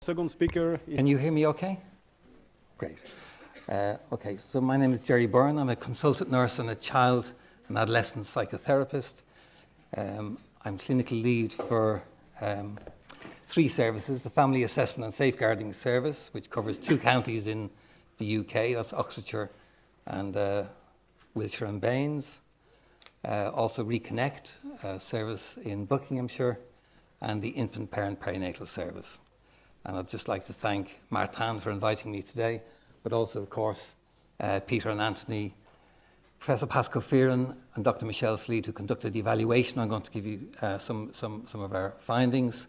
Second speaker. Can you hear me okay? Great. Okay, so my name is Jerry Byrne. I'm a consultant nurse and a child and adolescent psychotherapist. I'm clinical lead for 3 services: the Family Assessment and Safeguarding Service, which covers 2 counties in the UK, that's Oxfordshire and Wiltshire and Baines. Also Reconnect service in Buckinghamshire, and the Infant Parent Perinatal Service. And I'd just like to thank Martin for inviting me today, but also, of course, Peter and Anthony, Professor Pascal Fearon and Dr. Michelle Sleed, who conducted the evaluation. I'm going to give you some of our findings.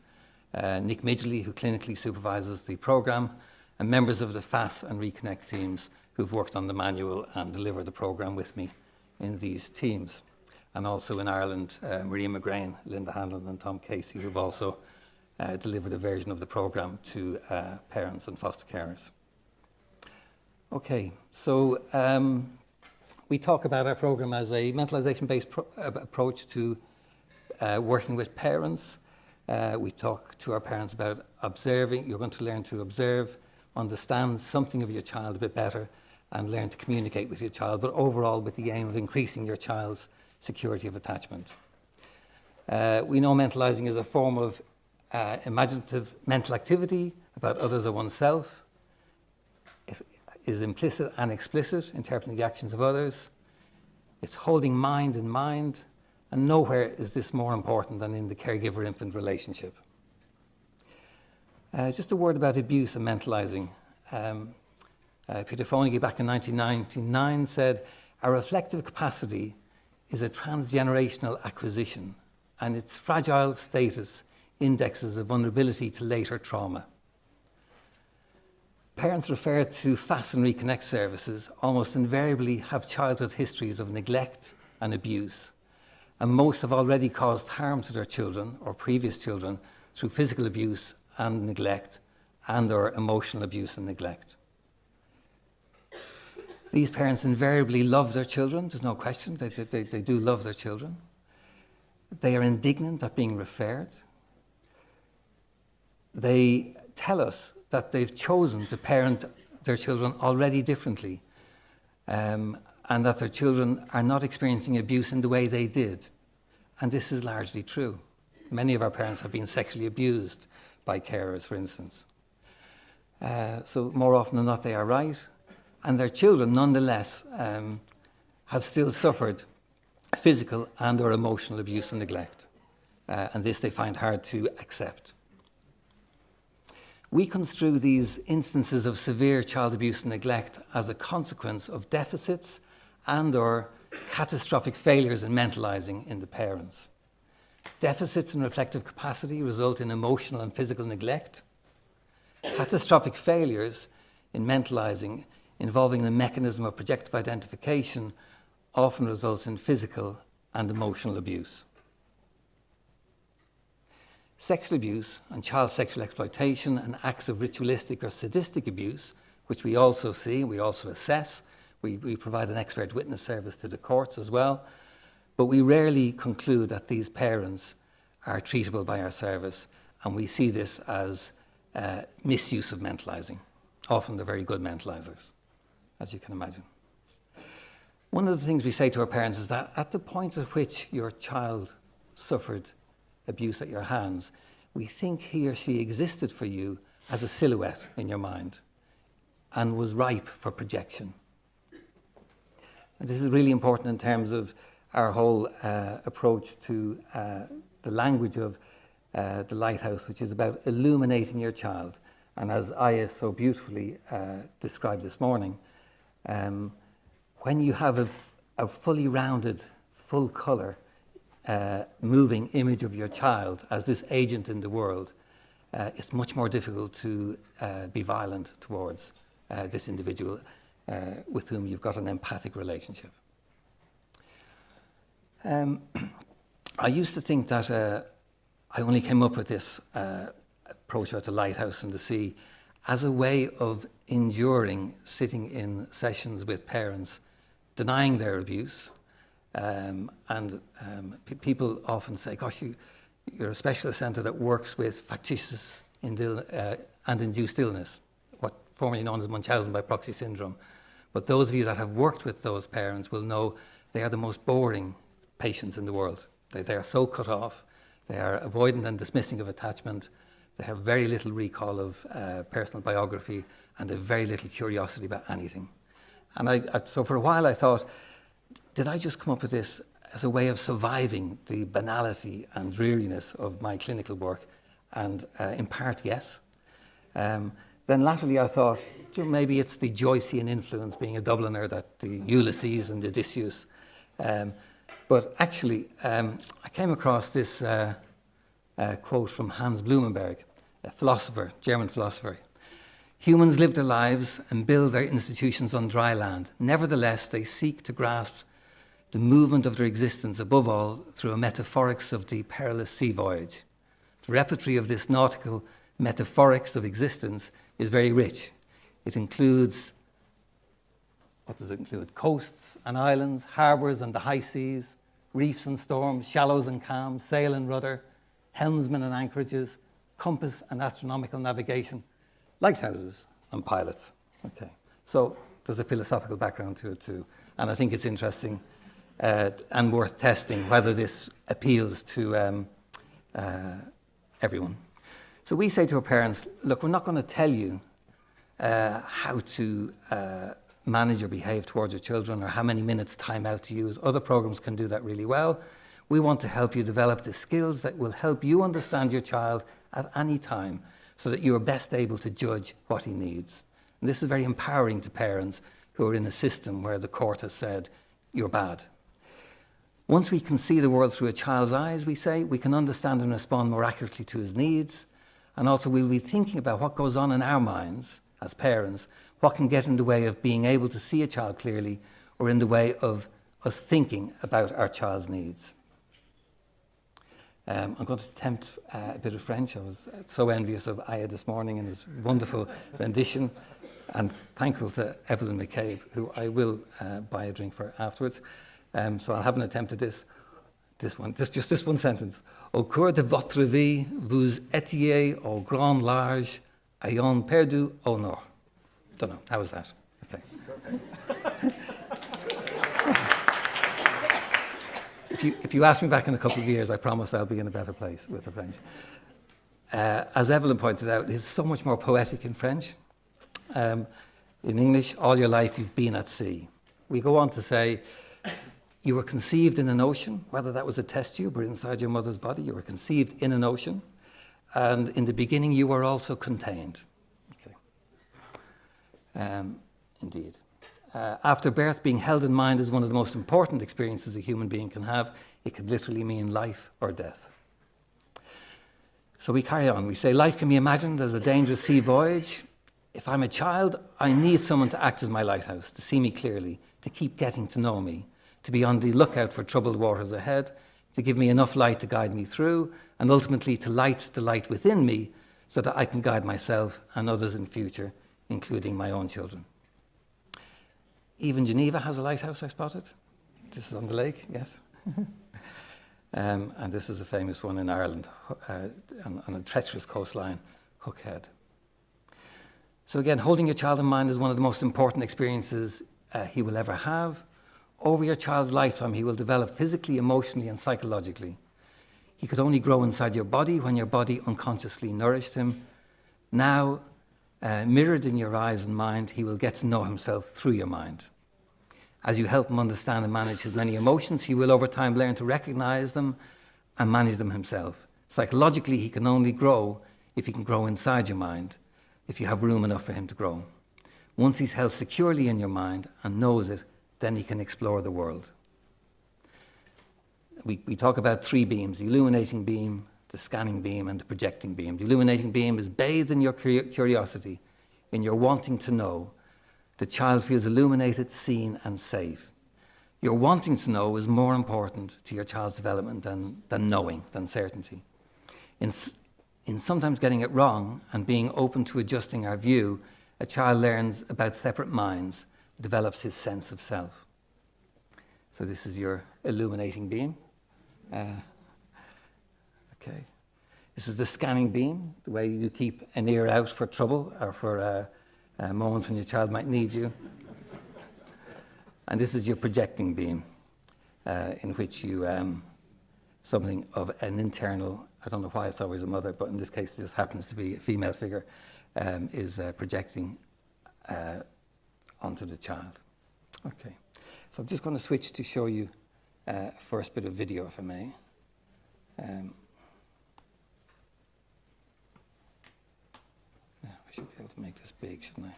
Nick Midgley, who clinically supervises the programme, and members of the FAS and Reconnect teams who've worked on the manual and delivered the programme with me in these teams. And also in Ireland, Maria McGrain, Linda Hanlon and Tom Casey, who've also delivered a version of the programme to parents and foster carers. Okay, so we talk about our programme as a mentalisation-based approach to working with parents. We talk to our parents about observing. You're going to learn to observe, understand something of your child a bit better, and learn to communicate with your child, but overall with the aim of increasing your child's security of attachment. We know mentalising is a form of imaginative mental activity about others or oneself. It is implicit and explicit, interpreting the actions of others. It's holding mind in mind, and nowhere is this more important than in the caregiver-infant relationship. Just a word about abuse and mentalising. Peter Fonagy back in 1999 said, "Our reflective capacity is a transgenerational acquisition, and its fragile status indexes a vulnerability to later trauma." Parents referred to FAS and Reconnect services almost invariably have childhood histories of neglect and abuse, and most have already caused harm to their children or previous children through physical abuse and neglect and/or emotional abuse and neglect. These parents invariably love their children, there's no question, they do love their children. They are indignant at being referred. They tell us that they've chosen to parent their children already differently, and that their children are not experiencing abuse in the way they did. And this is largely true. Many of our parents have been sexually abused by carers, for instance. So more often than not, they are right. And their children, nonetheless, have still suffered physical and or emotional abuse and neglect. And this they find hard to accept. We construe these instances of severe child abuse and neglect as a consequence of deficits and or catastrophic failures in mentalising in the parents. Deficits in reflective capacity result in emotional and physical neglect. Catastrophic failures in mentalising involving the mechanism of projective identification often results in physical and emotional abuse. Sexual abuse and child sexual exploitation and acts of ritualistic or sadistic abuse, which we also see, we also assess. We provide an expert witness service to the courts as well, but we rarely conclude that these parents are treatable by our service, and we see this as misuse of mentalising. Often they're very good mentalisers, as you can imagine. One of the things we say to our parents is that at the point at which your child suffered abuse at your hands, we think he or she existed for you as a silhouette in your mind and was ripe for projection. And this is really important in terms of our whole approach to the language of the Lighthouse, which is about illuminating your child. And as Aya so beautifully described this morning, when you have a fully rounded, full colour, moving image of your child as this agent in the world, it's much more difficult to be violent towards this individual with whom you've got an empathic relationship. I used to think that I only came up with this approach about the Lighthouse and the sea as a way of enduring sitting in sessions with parents, denying their abuse. People often say, gosh, you're a specialist centre that works with factitious and induced illness, what formerly known as Munchausen by proxy syndrome. But those of you that have worked with those parents will know they are the most boring patients in the world. They are so cut off. They are avoidant and dismissing of attachment. They have very little recall of personal biography and have very little curiosity about anything. And so for a while I thought, did I just come up with this as a way of surviving the banality and dreariness of my clinical work? And in part, yes. Then latterly I thought, maybe it's the Joycean influence, being a Dubliner, that the Ulysses and Odysseus. But actually, I came across this quote from Hans Blumenberg, a philosopher, German philosopher. Humans live their lives and build their institutions on dry land. Nevertheless, they seek to grasp the movement of their existence, above all, through a metaphorics of the perilous sea voyage. The repertory of this nautical metaphorics of existence is very rich. It includes, what does it include? Coasts and islands, harbours and the high seas, reefs and storms, shallows and calms, sail and rudder, helmsmen and anchorages, compass and astronomical navigation, lighthouses and pilots. Okay, so there's a philosophical background to it too. And I think it's interesting and worth testing whether this appeals to everyone. So we say to our parents, look, we're not going to tell you how to manage or behave towards your children or how many minutes time out to use. Other programs can do that really well. We want to help you develop the skills that will help you understand your child at any time so that you are best able to judge what he needs. And this is very empowering to parents who are in a system where the court has said, you're bad. Once we can see the world through a child's eyes, we say, we can understand and respond more accurately to his needs. And also we'll be thinking about what goes on in our minds as parents, what can get in the way of being able to see a child clearly or in the way of us thinking about our child's needs. I'm going to attempt a bit of French. I was so envious of Aya this morning and his wonderful rendition, and thankful to Evelyn McCabe, who I will buy a drink for afterwards. So I'll have an attempt at just this one sentence. Au cours de votre vie, vous étiez au grand large, ayant perdu au nord. Don't know. How was that? Okay. If you ask me back in a couple of years, I promise I'll be in a better place with the French. As Evelyn pointed out, it's so much more poetic in French. In English, all your life you've been at sea. We go on to say, you were conceived in an ocean, whether that was a test tube or inside your mother's body, you were conceived in an ocean. And in the beginning, you were also contained. Okay. Indeed. After birth, being held in mind is one of the most important experiences a human being can have. It could literally mean life or death. So we carry on. We say life can be imagined as a dangerous sea voyage. If I'm a child, I need someone to act as my lighthouse, to see me clearly, to keep getting to know me, to be on the lookout for troubled waters ahead, to give me enough light to guide me through, and ultimately to light the light within me so that I can guide myself and others in future, including my own children. Even Geneva has a lighthouse, I spotted. This is on the lake, yes. And this is a famous one in Ireland, on a treacherous coastline, Hook Head. So again, holding your child in mind is one of the most important experiences he will ever have. Over your child's lifetime, he will develop physically, emotionally, and psychologically. He could only grow inside your body when your body unconsciously nourished him. Now, mirrored in your eyes and mind, he will get to know himself through your mind. As you help him understand and manage his many emotions, he will over time learn to recognize them and manage them himself. Psychologically, he can only grow if he can grow inside your mind, if you have room enough for him to grow. Once he's held securely in your mind and knows it, then he can explore the world. We talk about three beams, the illuminating beam, the scanning beam, and the projecting beam. The illuminating beam is bathed in your curiosity, in your wanting to know. The child feels illuminated, seen, and safe. Your wanting to know is more important to your child's development than knowing, than certainty. In sometimes getting it wrong and being open to adjusting our view, a child learns about separate minds, develops his sense of self. So this is your illuminating beam. Okay. This is the scanning beam, the way you keep an ear out for trouble or for moments when your child might need you. And this is your projecting beam, in which you, something of an internal, I don't know why it's always a mother, but in this case it just happens to be a female figure, is projecting onto the child. Okay, so I'm just going to switch to show you first bit of video, if I may. Yeah, I should be able to make this big, shouldn't I?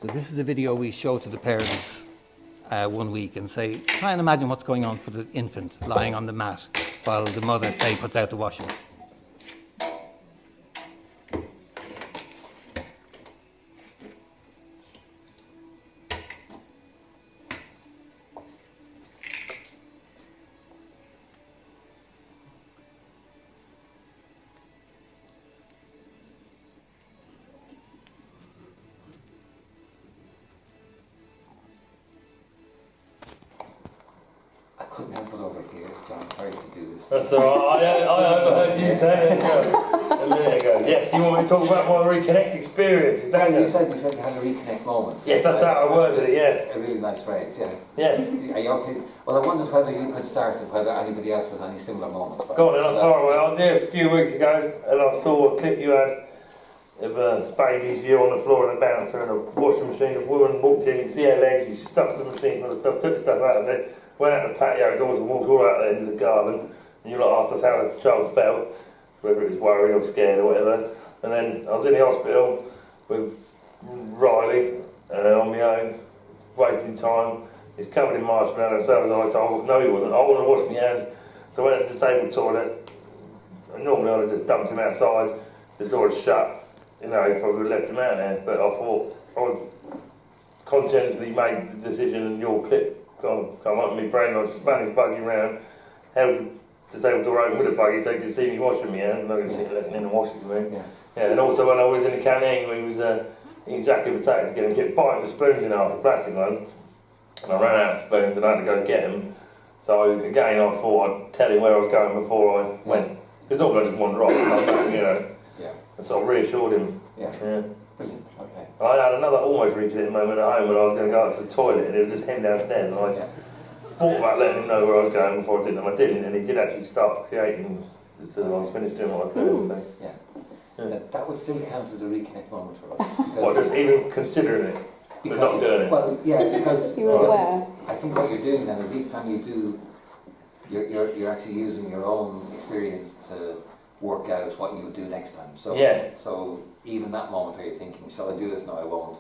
So this is the video we show to the parents 1 week and say, try and imagine what's going on for the infant lying on the mat while the mother, say, puts out the washing. I couldn't help it over here, John. Sorry to do this. That's all right. I overheard you say it a minute ago. Yes, you want me to talk about my reconnect experience? Is that you said you had a reconnect moment. Yes, that's how I worded it, yeah. A really nice phrase, yes. Yes. Are you okay? Well, I wondered whether you could start and whether anybody else has any similar moments. Go on, then, I'm far away. I was here a few weeks ago and I saw a clip you had of a baby's view on the floor and a bouncer and a washing machine. A woman walked in, you could see her legs, she stuffed the machine full of stuff, took the stuff out of it, went out the patio doors and walked all out the end of the garden. And you lot asked us how the child felt, whether it was worried or scared or whatever. And then I was in the hospital with Riley on my own, wasting time. He's covered in marshmallow, so was I. So no, he wasn't. I want to wash my hands. So I went to the disabled toilet. And normally I'd have just dumped him outside. The door was shut. You know, he probably would have left him out there. But I thought I would conscientiously made the decision, and your clip come up in my brain. I spun his buggy round, held the disabled door open with a buggy so you could see me washing my hands, and I could see it letting in and washing me. Yeah, and also when I was in the canteen, we was eating jacket potatoes again and kept biting the spoons in half, the plastic ones. And I ran out of spoons and I had to go get them. So again, I thought I'd tell him where I was going before I went. Because normally I just wander off, you know. Yeah. And so I reassured him. Yeah. Brilliant. Okay. And I had another almost reconnect moment at home when I was going to go out to the toilet, and it was just him downstairs, and I thought about letting him know where I was going before I did, and I didn't, and he did actually start creating as soon as I was finished doing what I was doing. So. Yeah. That would still count as a reconnect moment for us. Well, just even considering it, but not doing it. Well, yeah, because you were aware. I think what you're doing then is each time you do, you're actually using your own experience to work out what you would do next time. So so even that moment where you're thinking, shall I do this? No, I won't.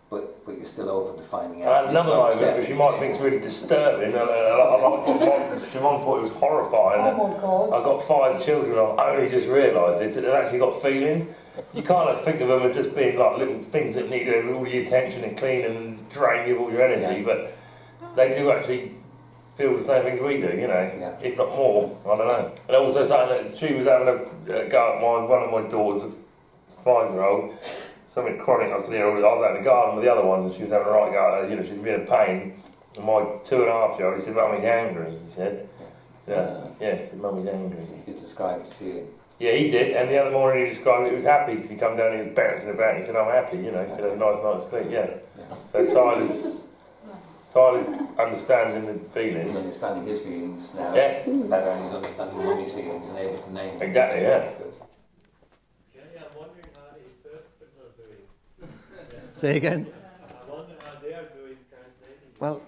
But you're still open to finding out. I had another moment which you might think is really disturbing. Siobhan thought it was horrifying. Oh my God. I've got 5 children, I've only just realised this, that they've actually got feelings. You kind of think of them as just being like little things that need all your attention and cleaning and drain you of all your energy, but they do actually feel the same thing as we do, you know, if not more, I don't know. And also something that she was having a go at one of my daughters, a 5-year-old, something chronic I could hear. I was out in the garden with the other ones and she was having a right go at her, you know, she was being in pain. And my 2.5-year-old, he said, "Mummy's angry," he said. He said, "Mummy's angry." You could describe the feeling. Yeah, he did, and the other morning he described it, he was happy because he come down and he was bouncing about and he said, "I'm happy," you know, he said, "Have a nice night's sleep," So Tyler's understanding the feelings. He's understanding his feelings now. Yeah. Better, and he's understanding Mummy's feelings and able to name them. Exactly, yeah. I'm wondering how the interpreters are doing. Say again? I wonder how they are doing translating. Well,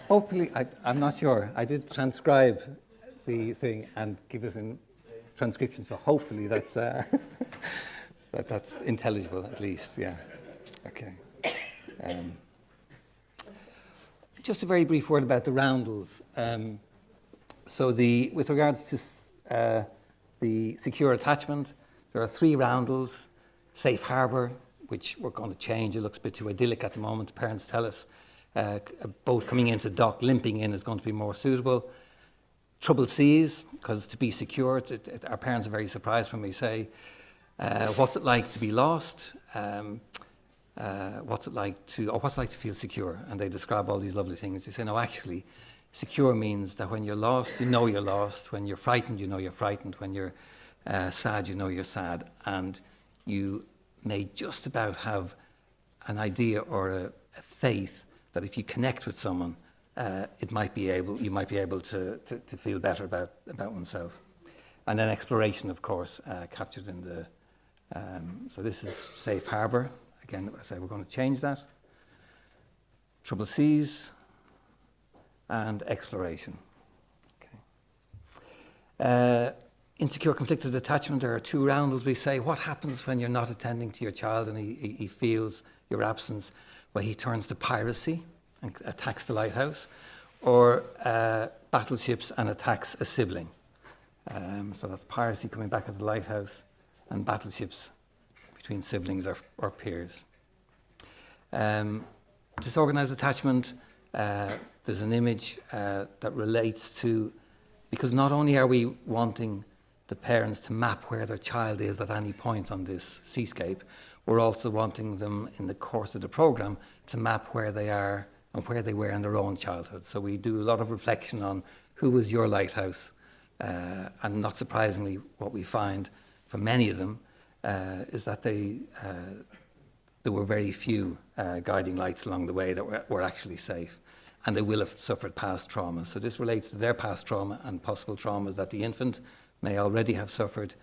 hopefully, I'm not sure. I did transcribe the thing and give it in transcription, so hopefully that's that's intelligible at least. Yeah. Okay. Just a very brief word about the roundels. So with regards to the secure attachment, there are 3 roundels: safe harbour, which we're going to change. It looks a bit too idyllic at the moment. The parents tell us a boat coming into dock, limping in, is going to be more suitable. Troubled seas, because to be secure, our parents are very surprised when we say, what's it like to be lost? What's it like to feel secure? And they describe all these lovely things. They say, no, actually, secure means that when you're lost, you know you're lost. When you're frightened, you know you're frightened. When you're sad, you know you're sad. And you may just about have an idea or a faith that if you connect with someone, you might be able to feel better about oneself. And then exploration, of course, captured in the. So this is safe harbour. Again, I say we're going to change that. Troubled seas and exploration. Okay. Insecure conflicted attachment. There are two roundels. We say, what happens when you're not attending to your child and he feels your absence? Well, he turns to piracy and attacks the lighthouse, or battleships and attacks a sibling. So that's piracy coming back at the lighthouse, and battleships between siblings or peers. Disorganized attachment, there's an image that relates to, because not only are we wanting the parents to map where their child is at any point on this seascape, we're also wanting them in the course of the program to map where they are and where they were in their own childhood. So we do a lot of reflection on who was your lighthouse, and not surprisingly, what we find for many of them is that there were very few guiding lights along the way that were actually safe, and they will have suffered past trauma. So this relates to their past trauma and possible traumas that the infant may already have suffered.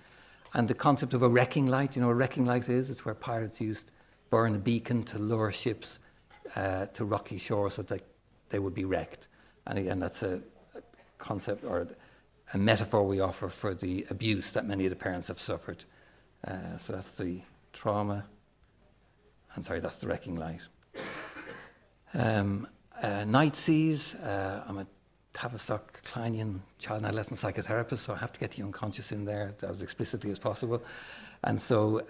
And the concept of a wrecking light, you know what a wrecking light is? It's where pirates used burn a beacon to lure ships to rocky shore so that they would be wrecked. And again, that's a concept or a metaphor we offer for the abuse that many of the parents have suffered. So that's the trauma. That's the wrecking light. Night seas. I'm a Tavistock Kleinian child and adolescent psychotherapist, so I have to get the unconscious in there as explicitly as possible. And so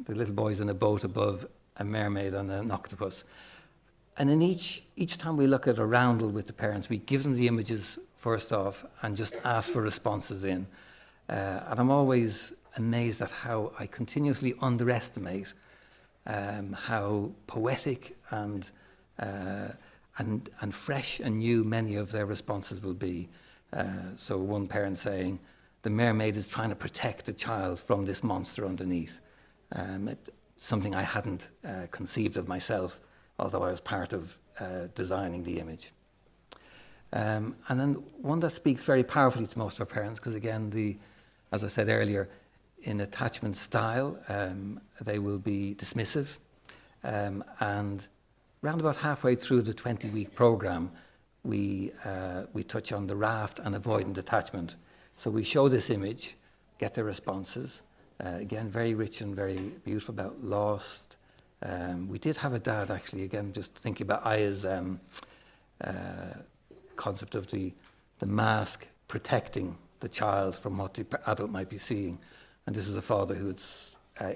the little boy's in a boat above a mermaid and an octopus. And in each time we look at a roundel with the parents, we give them the images first off and just ask for responses in. And I'm always amazed at how I continuously underestimate how poetic and fresh and new many of their responses will be. So one parent saying, the mermaid is trying to protect the child from this monster underneath. Something I hadn't conceived of myself, although I was part of designing the image. And then one that speaks very powerfully to most of our parents, because again, as I said earlier, in attachment style, they will be dismissive. And round about halfway through the 20-week program, we touch on the raft and avoidant attachment. So we show this image, get their responses. Again, very rich and very beautiful about lost. We did have a dad, actually, again, just thinking about Aya's concept of the mask protecting the child from what the adult might be seeing. And this is a father who had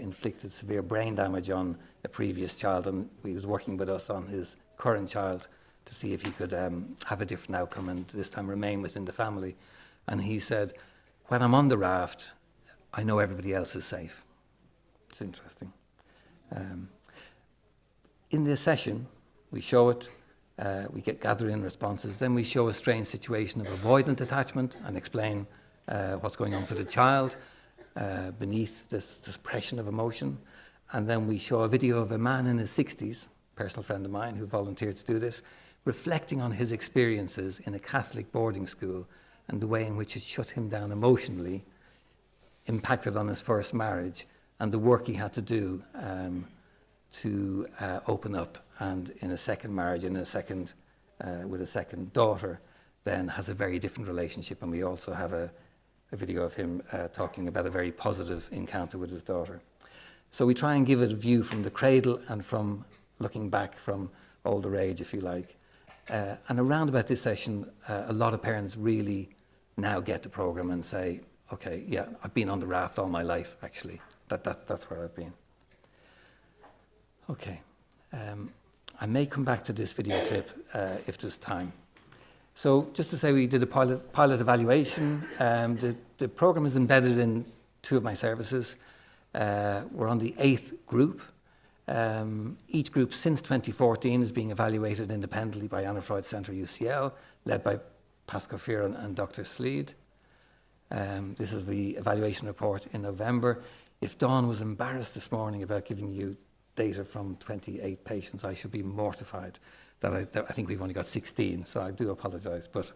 inflicted severe brain damage on a previous child, and he was working with us on his current child to see if he could have a different outcome and this time remain within the family. And he said, when I'm on the raft, I know everybody else is safe. It's interesting. In this session, we show it, we gather in responses, then we show a strange situation of avoidant attachment and explain what's going on for the child beneath this suppression of emotion. And then we show a video of a man in his 60s, personal friend of mine who volunteered to do this, reflecting on his experiences in a Catholic boarding school and the way in which it shut him down emotionally, impacted on his first marriage, and the work he had to do to open up, and in a second marriage, with a second daughter, then has a very different relationship. And we also have a video of him talking about a very positive encounter with his daughter. So we try and give it a view from the cradle and from looking back from older age, if you like. And around about this session, a lot of parents really now get the program and say, okay, yeah, I've been on the raft all my life, actually. That's where I've been. Okay. I may come back to this video clip if there's time. So just to say, we did a pilot evaluation. The program is embedded in 2 of my services. We're on the 8th group. Each group since 2014 is being evaluated independently by Anna Freud Centre UCL, led by Pascal Fearon and Dr. Sleed. This is the evaluation report in November. If Dawn was embarrassed this morning about giving you data from 28 patients, I should be mortified that I think we've only got 16, so I do apologise. But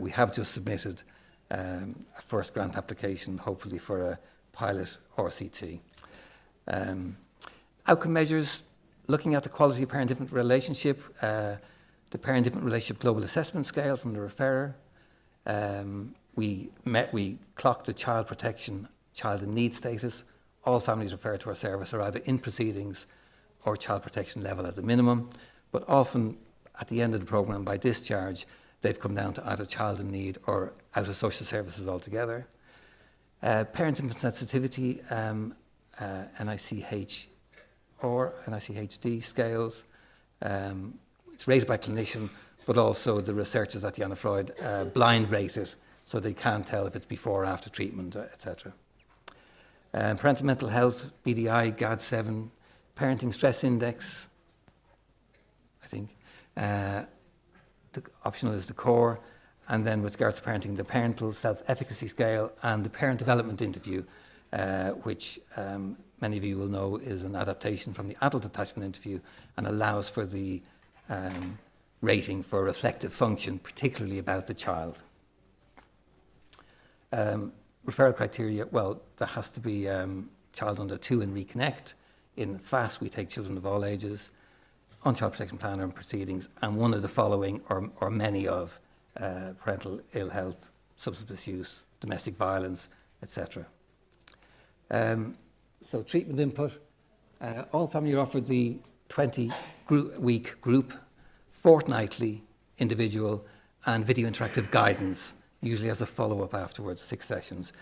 we have just submitted a first grant application, hopefully for a pilot RCT. Outcome measures, looking at the quality of parent-infant relationship, the parent-infant relationship global assessment scale from the referrer. We clocked the child protection, child in need status. All families referred to our service are either in proceedings or child protection level as a minimum, but often at the end of the programme, by discharge, they've come down to either child in need or out of social services altogether. Parent-infant sensitivity, NICH or NICHD scales. It's rated by clinician, but also the researchers at the Anna Freud blind rate it, so they can't tell if it's before or after treatment, etc. Parental mental health, BDI, GAD-7, parenting stress index, I think. The optional is the core, and then with regards to parenting, the parental self-efficacy scale and the parent development interview, which many of you will know is an adaptation from the adult attachment interview and allows for the rating for reflective function, particularly about the child. Referral criteria, well, there has to be child under 2 in Reconnect. In FAST, we take children of all ages, on child protection plan or in proceedings, and one of the following or many of parental ill health, substance misuse, domestic violence, etc. So treatment input, all families are offered the 20-week group, fortnightly individual, and video interactive guidance, usually as a follow-up afterwards, 6 sessions.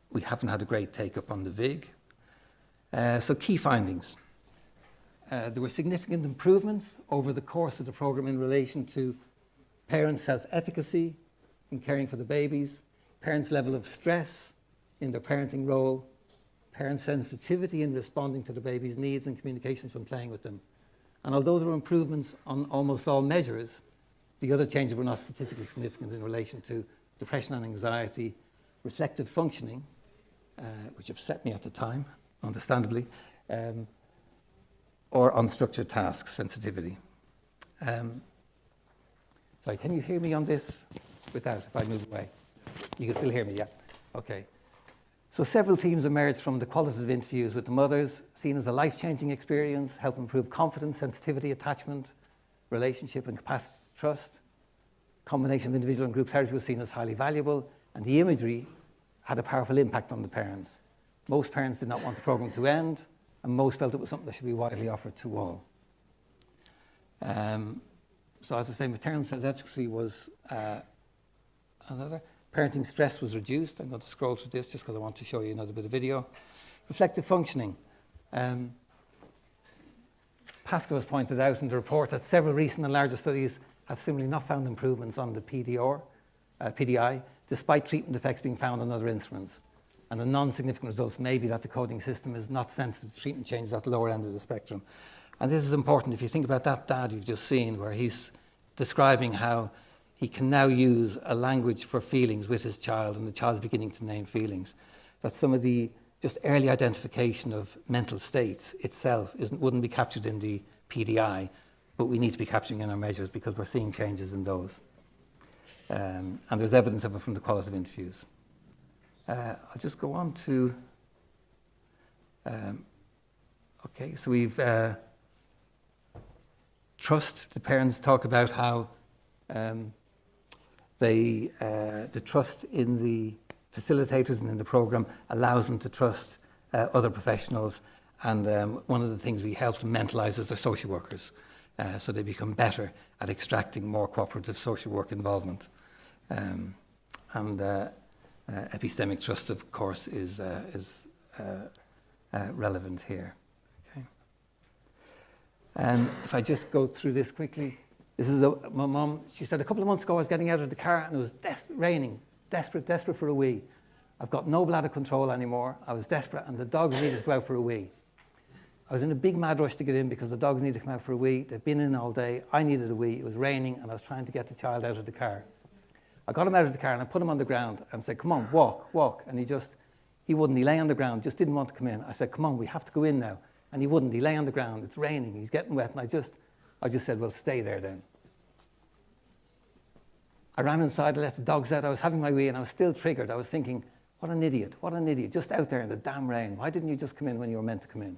We haven't had a great take-up on the VIG. So key findings. There were significant improvements over the course of the programme in relation to parents' self-efficacy in caring for the babies, parents' level of stress in their parenting role, parents' sensitivity in responding to the baby's needs and communications when playing with them. And although there were improvements on almost all measures, the other changes were not statistically significant in relation to depression and anxiety, reflective functioning, which upset me at the time, understandably, or unstructured tasks, sensitivity. Sorry, can you hear me on this without, if I move away? You can still hear me, yeah? Okay. So several themes emerged from the qualitative interviews with the mothers, seen as a life-changing experience, help improve confidence, sensitivity, attachment, relationship, and capacity to trust. Combination of individual and group therapy was seen as highly valuable, and the imagery had a powerful impact on the parents. Most parents did not want the program to end, and most felt it was something that should be widely offered to all. So as I say, maternal self-efficacy was another. Parenting stress was reduced. I'm going to scroll through this just because I want to show you another bit of video. Reflective functioning. Pascal has pointed out in the report that several recent and larger studies have similarly not found improvements on the PDI, despite treatment effects being found on other instruments. And the non-significant results may be that the coding system is not sensitive to treatment changes at the lower end of the spectrum. And this is important if you think about that dad you've just seen, where he's describing how he can now use a language for feelings with his child, and the child's beginning to name feelings. That some of the just early identification of mental states itself wouldn't be captured in the PDI, but we need to be capturing in our measures because we're seeing changes in those. And there's evidence of it from the qualitative interviews. I'll just go on to, okay, so we've trust. The parents talk about how the trust in the facilitators and in the program allows them to trust other professionals, and one of the things we help them mentalize is their social workers, so they become better at extracting more cooperative social work involvement. Epistemic trust, of course, is relevant here. Okay. And if I just go through this quickly, this is my mum. She said a couple of months ago I was getting out of the car and it was raining, desperate for a wee. I've got no bladder control anymore. I was desperate and the dogs needed to go out for a wee. I was in a big mad rush to get in because the dogs needed to come out for a wee. They've been in all day. I needed a wee. It was raining and I was trying to get the child out of the car. I got him out of the car and I put him on the ground and said, come on, walk. And he wouldn't. He lay on the ground, just didn't want to come in. I said, come on, we have to go in now. And he wouldn't. He lay on the ground. It's raining. He's getting wet. And I just said, well, stay there then. I ran inside. I let the dogs out. I was having my wee and I was still triggered. I was thinking, what an idiot. Just out there in the damn rain. Why didn't you just come in when you were meant to come in?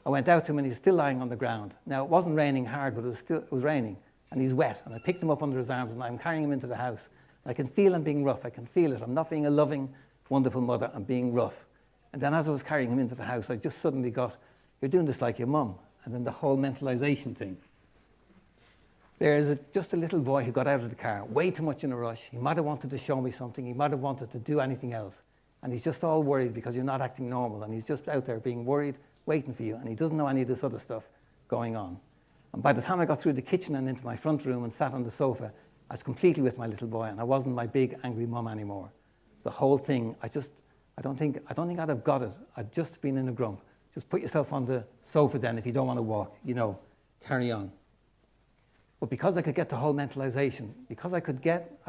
I went out to him and he's still lying on the ground. Now, it wasn't raining hard, but it was raining. And he's wet. And I picked him up under his arms and I'm carrying him into the house. I can feel I'm being rough. I can feel it. I'm not being a loving, wonderful mother. I'm being rough. And then as I was carrying him into the house, I just suddenly got, you're doing this like your mum. And then the whole mentalization thing. There's just a little boy who got out of the car, way too much in a rush. He might have wanted to show me something. He might have wanted to do anything else. And he's just all worried because you're not acting normal. And he's just out there being worried, waiting for you. And he doesn't know any of this other stuff going on. And by the time I got through the kitchen and into my front room and sat on the sofa, I was completely with my little boy. And I wasn't my big, angry mum anymore. The whole thing, I don't think I'd have got it. I'd just been in a grump. Just put yourself on the sofa then if you don't want to walk, carry on. But because I could get the whole mentalization, because I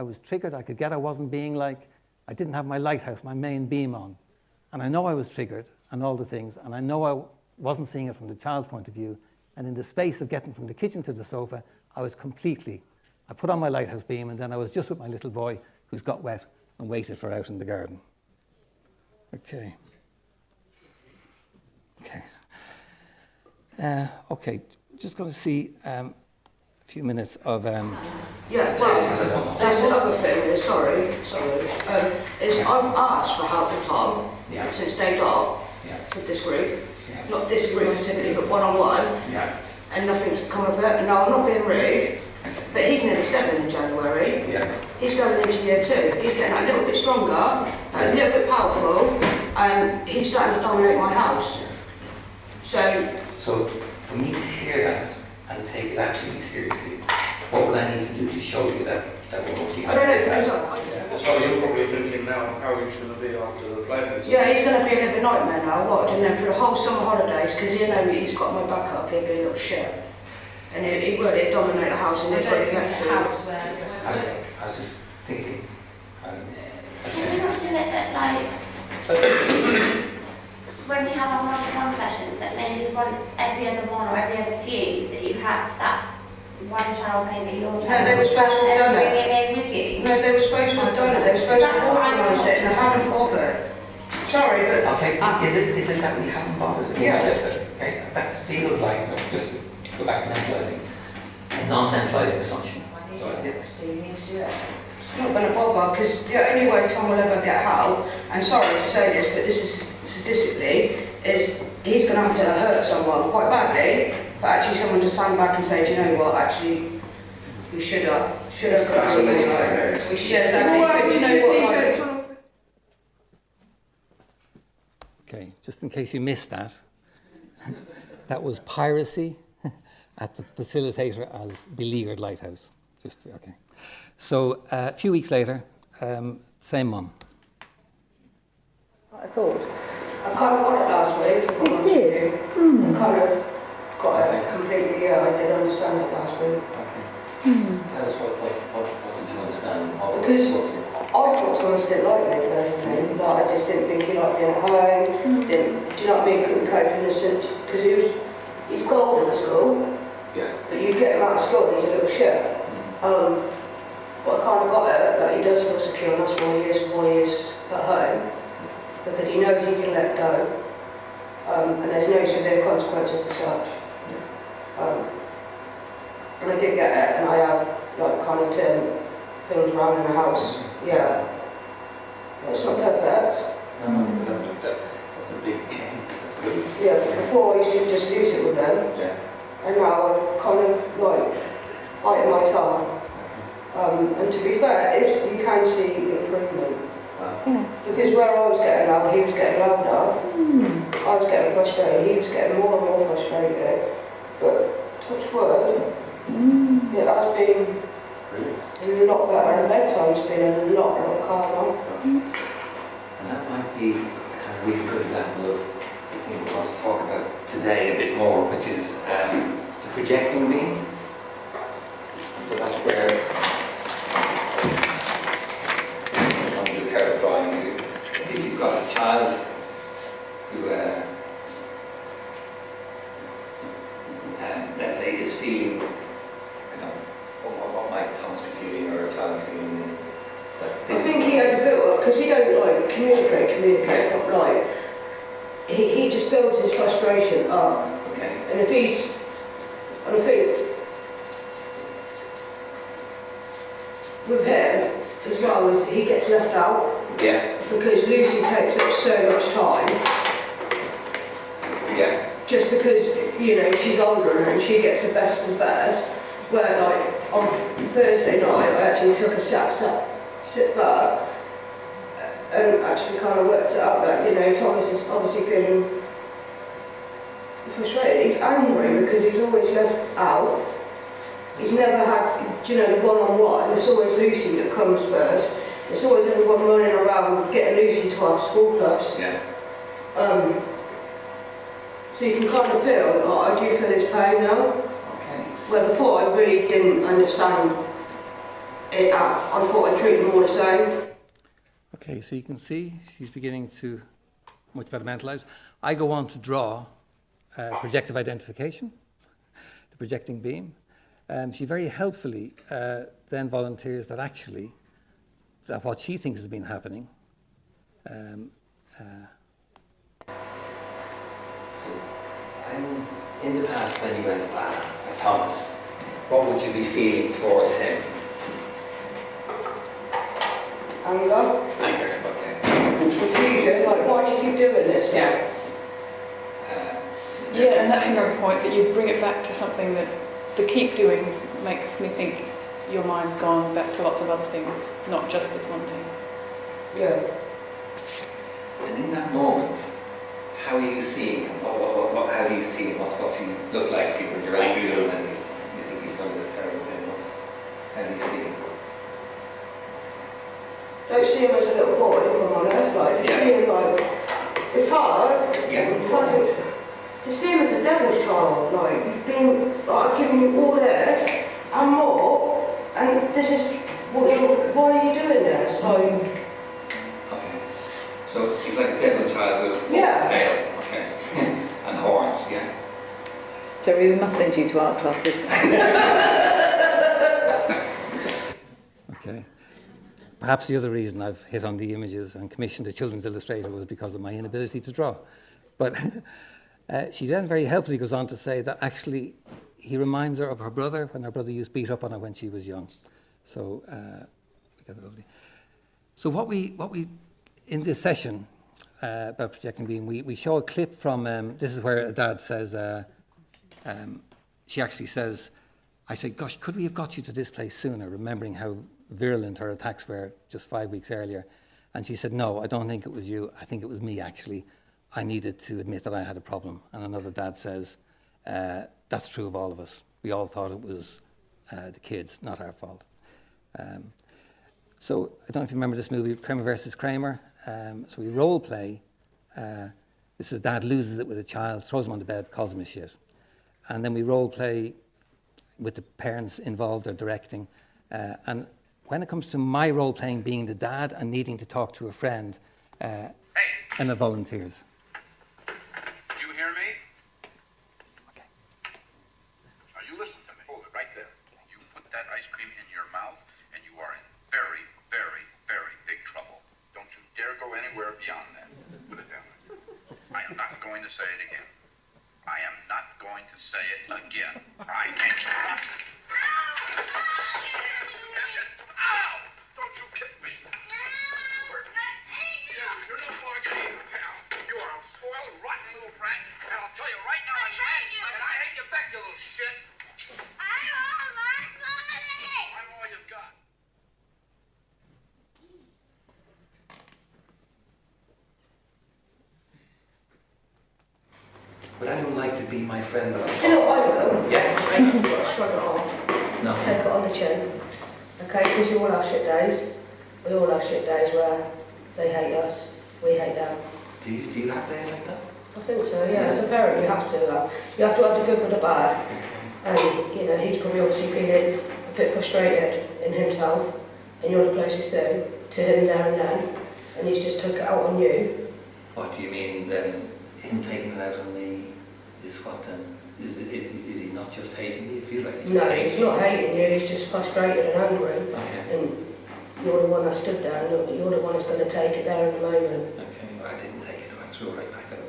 was triggered, I wasn't being like, I didn't have my lighthouse, my main beam on. And I know I was triggered and all the things, and I know I wasn't seeing it from the child's point of view. And in the space of getting from the kitchen to the sofa, I put on my lighthouse beam and then I was just with my little boy who's got wet and waited for out in the garden. Okay. Okay, just going to see a few minutes of... Yeah, well, there's another thing, sorry. I've asked for help from Tom since day dot with this group. Not this group specifically, but one-on-one. And nothing's come of it. And now I'm not being rude, but he's nearly 7 in January. He's going into year 2. He's getting a little bit stronger, a little bit powerful, and he's starting to dominate my house. So for me to hear that and take it actually seriously, what would I need to do to show you that won't be? I don't know, because So you're probably thinking now how he's going to be after the players. yeah, he's going to be a little nightmare now, watch, and then for the whole summer holidays, because he's got my back up, he'll be a little shit. And he'd dominate the house and he'd I don't take think the house where... I was just thinking... Can you not do it at like... when we have our one-to-one sessions, that maybe once every other one or every other few, that you have that one child maybe your child... No, they were supposed to have done bring it. it in with you. No, they were supposed to have done it. They were supposed to have organised it and they haven't bothered. Sorry, but... Okay, is it that we haven't bothered? Yeah. Okay, that feels like, just to go back to mentalising, a non-mentalising assumption. So you need to do it. It's not going to bother because the only way Tom will ever get help, and sorry to say this, but this is statistically, is he's going to have to hurt someone quite badly for actually someone to stand back and say, do you know what, actually, we should have got something. We should have. So do you know what? Okay, just in case you missed that, that was piracy at the facilitator as beleaguered lighthouse. Okay. So a few weeks later, same mum. I thought. I kind of got it last week. You did? I kind of got it completely, I did understand it last week. Tell us what did you understand? Because I thought Thomas didn't like me personally. Like, I just didn't think he liked being at home. Do you know what I mean? Couldn't cope in the sense, because he's golden at school. Yeah. But you get him out of school and he's a little shit. But I kind of got it, that he does feel secure, and that's why he is at home. Because he knows he can let go. And there's no severe consequences as such. And I did get it, and I have like kind of turned things around in the house. Yeah. It's not perfect. No, that's a big change. Yeah, before I used to just use it with them. Yeah. And now I kind of like bite my tongue. And to be fair, you can see improvement. Because where I was getting loud, he was getting louder. I was getting frustrated, he was getting more and more frustrated. But touch wood, it has been a lot better, and bedtime's been a lot calmer. And that might be a kind of really good example of the thing we want to talk about today a bit more, which is the projecting beam. So that's where on the third drawing, if you've got a child who, let's say, is feeling, what might Thomas be feeling or a child be feeling? I think he has a build-up, because he don't like communicate, not like, he just builds his frustration up. Okay. And if he's, and I think, with him, as well as he gets left out. Yeah. Because Lucy takes up so much time. Yeah. Just because, you know, she's older and she gets the best of theirs. Where, like, on Thursday night, I actually took a sit back and actually kind of worked it out that, you know, Thomas is obviously feeling frustrated. He's angry because he's always left out. He's never had, you know, the one-on-one. It's always Lucy that comes first. It's always everyone running around getting Lucy to our school clubs. Yeah. So you can kind of feel, like, I do feel his pain now. Okay. Where before I really didn't understand it. I thought I'd treat them all the same. Okay, so you can see she's beginning to much better mentalise. I go on to draw projective identification, the projecting beam. She very helpfully then volunteers that actually that what she thinks has been happening. So, in the past, when you went, Thomas, what would you be feeling towards him? Anger. Anger, okay. Confusion, like, why do you keep doing this now? Yeah. Yeah, and that's another point, that you bring it back to something that the keep doing makes me think your mind's gone back to lots of other things, not just this one thing. Yeah. And in that moment, how are you seeing him? How do you see him? What's he look like to you when you're angry at him and you think he's done this terrible thing? How do you see him? Don't see him as a little boy, if I'm honest. Like, Yeah. see him like, it's hard. Yeah. It's hard to see him as a devil's child. Like, you've been, like, I've given you all this and more, and this is, why are you doing this? Like, Okay. So he's like a devil child with a full Yeah. tail, okay, and horns, yeah. Jerry, we must send you to art classes. Okay. Perhaps the other reason I've hit on the images and commissioned a children's illustrator was because of my inability to draw. But she then very helpfully goes on to say that actually he reminds her of her brother when her brother used to beat up on her when she was young. So we got it lovely. So what we in this session about projecting beam, we show a clip from this is where a dad says she actually says, I said, gosh, could we have got you to this place sooner, remembering how virulent her attacks were just 5 weeks earlier. And she said, no, I don't think it was you. I think it was me, actually. I needed to admit that I had a problem. And another dad says, that's true of all of us. We all thought it was the kids, not our fault. So I don't know if you remember this movie, Kramer versus Kramer. So we role play. This is a dad loses it with a child, throws him on the bed, calls him a shit. And then we role play with the parents involved or directing. And when it comes to my role playing being the dad and needing to talk to a friend, Emma volunteers. Did you hear me? Okay. Now you listen to me. Hold it right there. You put that ice cream in your mouth and you are in very, very, very big trouble. Don't you dare go anywhere beyond that. Put it down. I am not going to say it again. I am not going to say it again. I can't. Ow! Don't you kick me. You're no more game, pal. You are a spoiled, rotten little brat. And I'll tell you right now, I hate you back, you little shit. I'm all you've got. Would anyone like to to be my friend. But You know what I will? Yeah. I used to shrug it off. No. Take it on the chin. Okay, because you all have shit days. We all have shit days where they hate us, we hate them. Do you have days like that? I think so, yeah. As a parent, you have to. You have to have the good with the bad. And, you know, he's probably obviously feeling a bit frustrated in himself, and you're the closest thing to him there and then, and he's just took it out on you. What do you mean then? Him taking it out on me is what then? Is he not just hating me? It feels like he's just hating me. No, he's not hating you, he's just frustrated and angry. Okay. And you're the one that stood there, and you're the one that's going to take it there in the moment. Okay, well, I didn't take it, I threw it right back at him.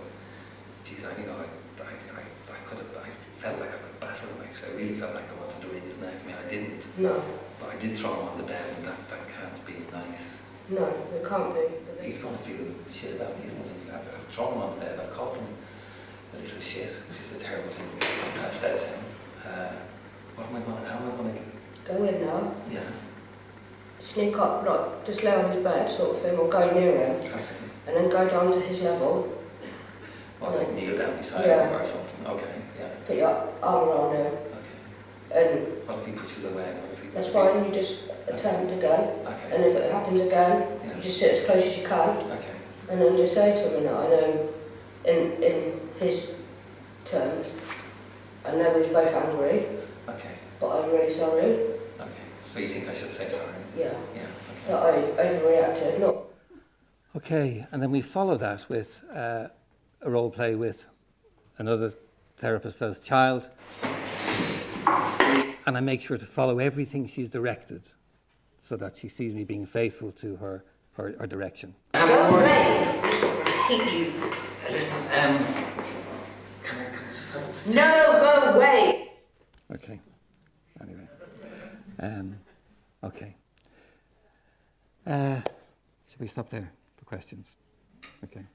Jeez, I could have, I felt like I could batter him actually. I really felt like I wanted to wring his neck. I mean, I didn't. No. But I did throw him on the bed, and that can't be nice. No, it can't be. He's going to feel shit about me, isn't he? I've thrown him on the bed, I've called him a little shit, which is a terrible thing I've said to him. How am I going to go in now? Yeah. Sneak up, like, just lay on his bed, sort of thing, or go near him. Okay. And then go down to his level. Or like kneel down beside Yeah. him or something. Okay, yeah. Put your arm around him. Okay. And What if he pushes away? What if he that's fine, you just attempt again. Okay. And if it happens again, Yeah. you just sit as close as you can. Okay. And then just say to him, and I know in his terms, I know we're both angry, Okay. but I'm really sorry. Okay. So you think I should say sorry? Yeah. Yeah. That I overreacted, not. Okay, and then we follow that with a role play with another therapist as child. And I make sure to follow everything she's directed so that she sees me being faithful to her direction. Go away! I hate you. Listen, can I just have... No, go away! Okay, anyway. Okay. Should we stop there for questions? Okay.